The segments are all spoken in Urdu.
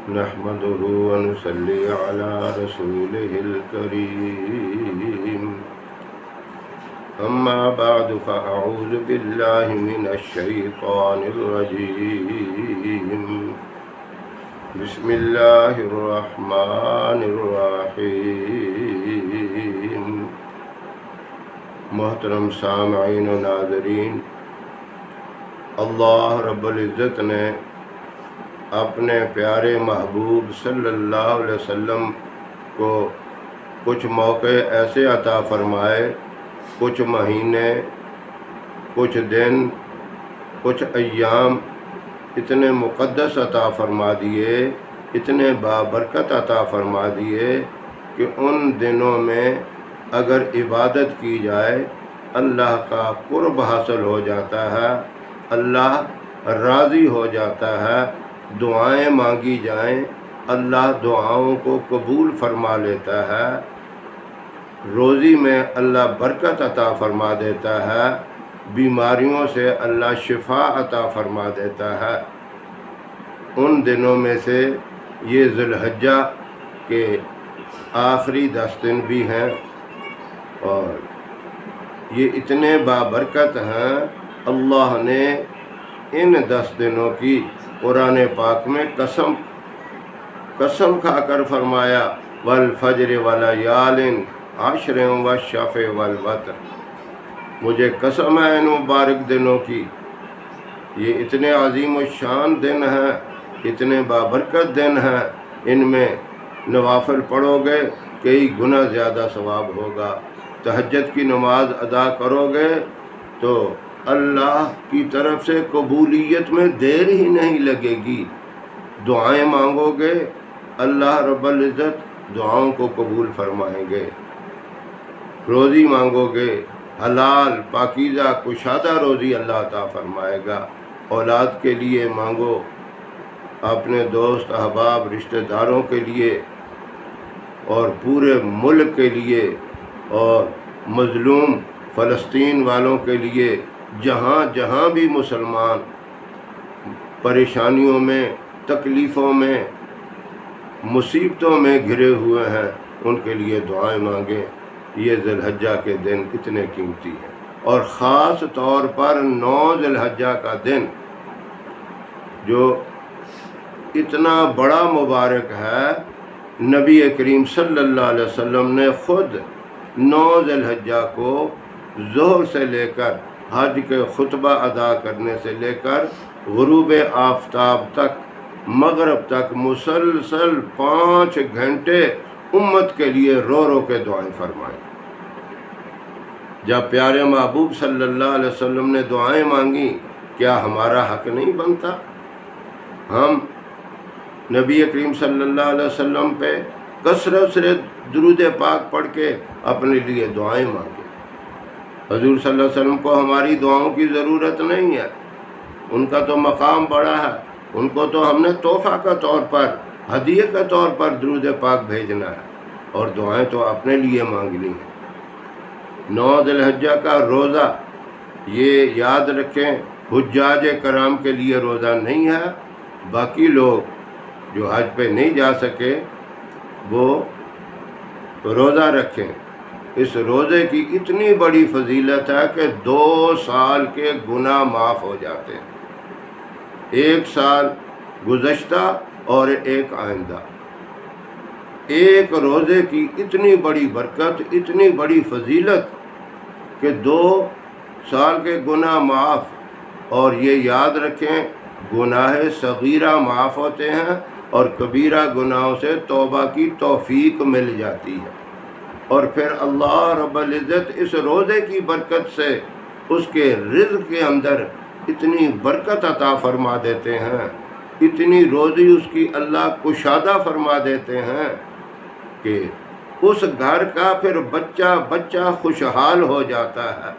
نحمده ونصلي على رسوله الكريم أما بعد فأعوذ بالله من الشيطان الرجيم بسم الله الرحمن الرحيم محترم سامعین و ناظرین، اللہ رب العزت نے اپنے پیارے محبوب صلی اللہ علیہ وسلم کو کچھ موقع ایسے عطا فرمائے، کچھ مہینے، کچھ دن، کچھ ایام اتنے مقدس عطا فرما دیے، اتنے بابرکت عطا فرما دیے کہ ان دنوں میں اگر عبادت کی جائے اللہ کا قرب حاصل ہو جاتا ہے، اللہ راضی ہو جاتا ہے، دعائیں مانگی جائیں اللہ دعاؤں کو قبول فرما لیتا ہے، روزی میں اللہ برکت عطا فرما دیتا ہے، بیماریوں سے اللہ شفا عطا فرما دیتا ہے۔ ان دنوں میں سے یہ ذی الحجہ کے آخری 10 دن بھی ہیں، اور یہ اتنے بابرکت ہیں، اللہ نے ان 10 دنوں کی قرآن پاک میں قسم کھا کر فرمایا، والفجر ولیال عشر والشفع والوتر، مجھے قسم ہے ان مبارک دنوں کی، یہ اتنے عظیم الشان دن ہیں، اتنے بابرکت دن ہیں، ان میں نوافل پڑھو گے کئی گنا زیادہ ثواب ہوگا، تہجد کی نماز ادا کرو گے تو اللہ کی طرف سے قبولیت میں دیر ہی نہیں لگے گی، دعائیں مانگو گے اللہ رب العزت دعاؤں کو قبول فرمائیں گے، روزی مانگو گے حلال پاکیزہ کشادہ روزی اللہ عطا فرمائے گا، اولاد کے لیے مانگو، اپنے دوست احباب رشتہ داروں کے لیے اور پورے ملک کے لیے اور مظلوم فلسطین والوں کے لیے، جہاں جہاں بھی مسلمان پریشانیوں میں، تکلیفوں میں، مصیبتوں میں گھرے ہوئے ہیں، ان کے لیے دعائیں مانگیں۔ یہ ذی الحجہ کے دن اتنے قیمتی ہیں، اور خاص طور پر 9 ذی الحجہ کا دن جو اتنا بڑا مبارک ہے، نبی کریم صلی اللہ علیہ وسلم نے خود 9 ذی الحجہ کو ظہر سے لے کر حج کے خطبہ ادا کرنے سے لے کر غروب آفتاب تک، مغرب تک مسلسل 5 گھنٹے امت کے لیے رو رو کے دعائیں فرمائیں۔ جب پیارے محبوب صلی اللہ علیہ وسلم نے دعائیں مانگی، کیا ہمارا حق نہیں بنتا ہم نبی کریم صلی اللہ علیہ وسلم پہ کثرت سے درود پاک پڑھ کے اپنے لیے دعائیں مانگیں؟ حضور صلی اللہ علیہ وسلم کو ہماری دعاؤں کی ضرورت نہیں ہے، ان کا تو مقام بڑا ہے، ان کو تو ہم نے تحفہ کا طور پر، ہدیے کے طور پر درود پاک بھیجنا ہے، اور دعائیں تو اپنے لیے مانگنی ہیں۔ 9 ذی الحجہ کا روزہ، یہ یاد رکھیں، حجاج کرام کے لیے روزہ نہیں ہے، باقی لوگ جو حج پہ نہیں جا سکے وہ روزہ رکھیں۔ اس روزے کی اتنی بڑی فضیلت ہے کہ 2 سال کے گناہ معاف ہو جاتے ہیں، 1 سال گزشتہ اور 1 آئندہ۔ ایک روزے کی اتنی بڑی برکت، اتنی بڑی فضیلت کہ 2 سال کے گناہ معاف، اور یہ یاد رکھیں گناہ صغیرہ معاف ہوتے ہیں اور کبیرہ گناہوں سے توبہ کی توفیق مل جاتی ہے، اور پھر اللہ رب العزت اس روزے کی برکت سے اس کے رزق کے اندر اتنی برکت عطا فرما دیتے ہیں، اتنی روزی اس کی اللہ کشادہ فرما دیتے ہیں کہ اس گھر کا پھر بچہ بچہ خوشحال ہو جاتا ہے۔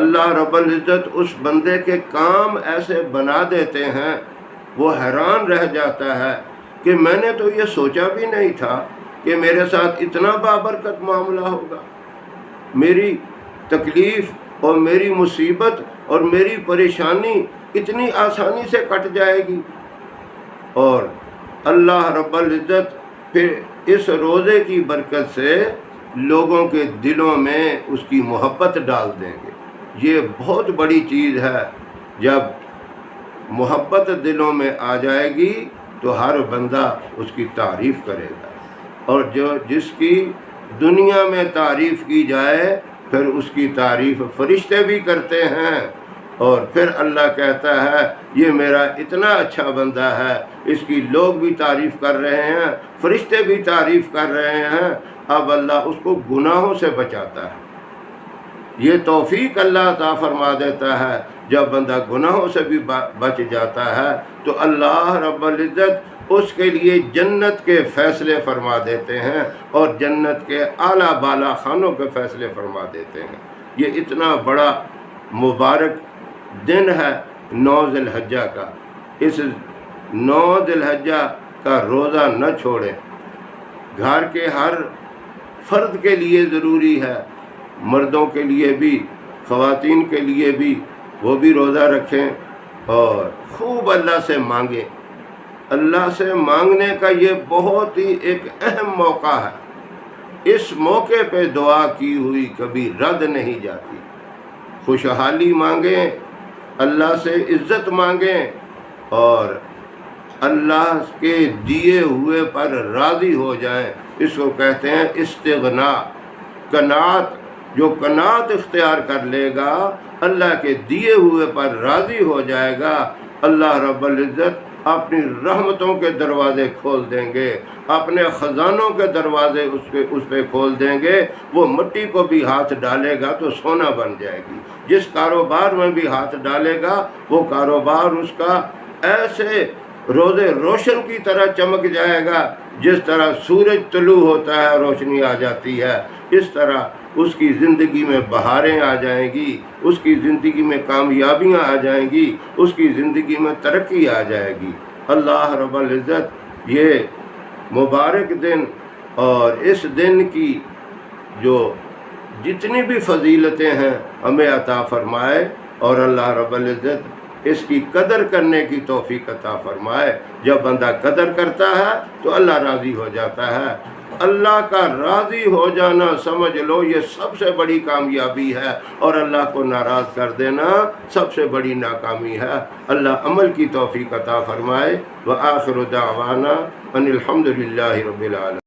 اللہ رب العزت اس بندے کے کام ایسے بنا دیتے ہیں، وہ حیران رہ جاتا ہے کہ میں نے تو یہ سوچا بھی نہیں تھا کہ میرے ساتھ اتنا بابرکت معاملہ ہوگا، میری تکلیف اور میری مصیبت اور میری پریشانی اتنی آسانی سے کٹ جائے گی، اور اللہ رب العزت پھر اس روزے کی برکت سے لوگوں کے دلوں میں اس کی محبت ڈال دیں گے۔ یہ بہت بڑی چیز ہے، جب محبت دلوں میں آ جائے گی تو ہر بندہ اس کی تعریف کرے گا، اور جس کی دنیا میں تعریف کی جائے پھر اس کی تعریف فرشتے بھی کرتے ہیں، اور پھر اللہ کہتا ہے یہ میرا اتنا اچھا بندہ ہے، اس کی لوگ بھی تعریف کر رہے ہیں، فرشتے بھی تعریف کر رہے ہیں، اب اللہ اس کو گناہوں سے بچاتا ہے۔ یہ توفیق اللہ عطا فرما دیتا ہے، جب بندہ گناہوں سے بھی بچ جاتا ہے تو اللہ رب العزت اس کے لیے جنت کے فیصلے فرما دیتے ہیں، اور جنت کے اعلیٰ بالا خانوں کے فیصلے فرما دیتے ہیں۔ یہ اتنا بڑا مبارک دن ہے 9 ذی الحجہ کا۔ اس 9 ذی الحجہ کا روزہ نہ چھوڑیں۔ گھر کے ہر فرد کے لیے ضروری ہے، مردوں کے لیے بھی، خواتین کے لیے بھی، وہ بھی روزہ رکھیں اور خوب اللہ سے مانگیں۔ اللہ سے مانگنے کا یہ بہت ہی ایک اہم موقع ہے۔ اس موقع پہ دعا کی ہوئی کبھی رد نہیں جاتی۔ خوشحالی مانگیں، اللہ سے عزت مانگیں، اور اللہ کے دیے ہوئے پر راضی ہو جائیں۔ اس کو کہتے ہیں استغنا، قناعت۔ جو قناعت اختیار کر لے گا، اللہ کے دیے ہوئے پر راضی ہو جائے گا، اللہ رب العزت اپنی رحمتوں کے دروازے کھول دیں گے، اپنے خزانوں کے دروازے اس پہ کھول دیں گے۔ وہ مٹی کو بھی ہاتھ ڈالے گا تو سونا بن جائے گی۔ جس کاروبار میں بھی ہاتھ ڈالے گا وہ کاروبار اس کا ایسے روزے روشن کی طرح چمک جائے گا، جس طرح سورج طلوع ہوتا ہے روشنی آ جاتی ہے، اس طرح اس کی زندگی میں بہاریں آ جائیں گی، اس کی زندگی میں کامیابیاں آ جائیں گی، اس کی زندگی میں ترقی آ جائے گی۔ اللہ رب العزت یہ مبارک دن اور اس دن کی جو جتنی بھی فضیلتیں ہیں ہمیں عطا فرمائے، اور اللہ رب العزت اس کی قدر کرنے کی توفیق عطا فرمائے۔ جب بندہ قدر کرتا ہے تو اللہ راضی ہو جاتا ہے۔ اللہ کا راضی ہو جانا سمجھ لو یہ سب سے بڑی کامیابی ہے، اور اللہ کو ناراض کر دینا سب سے بڑی ناکامی ہے۔ اللہ عمل کی توفیق عطا فرمائے۔ وآخر دعوانا ان الحمد للہ رب العالمین۔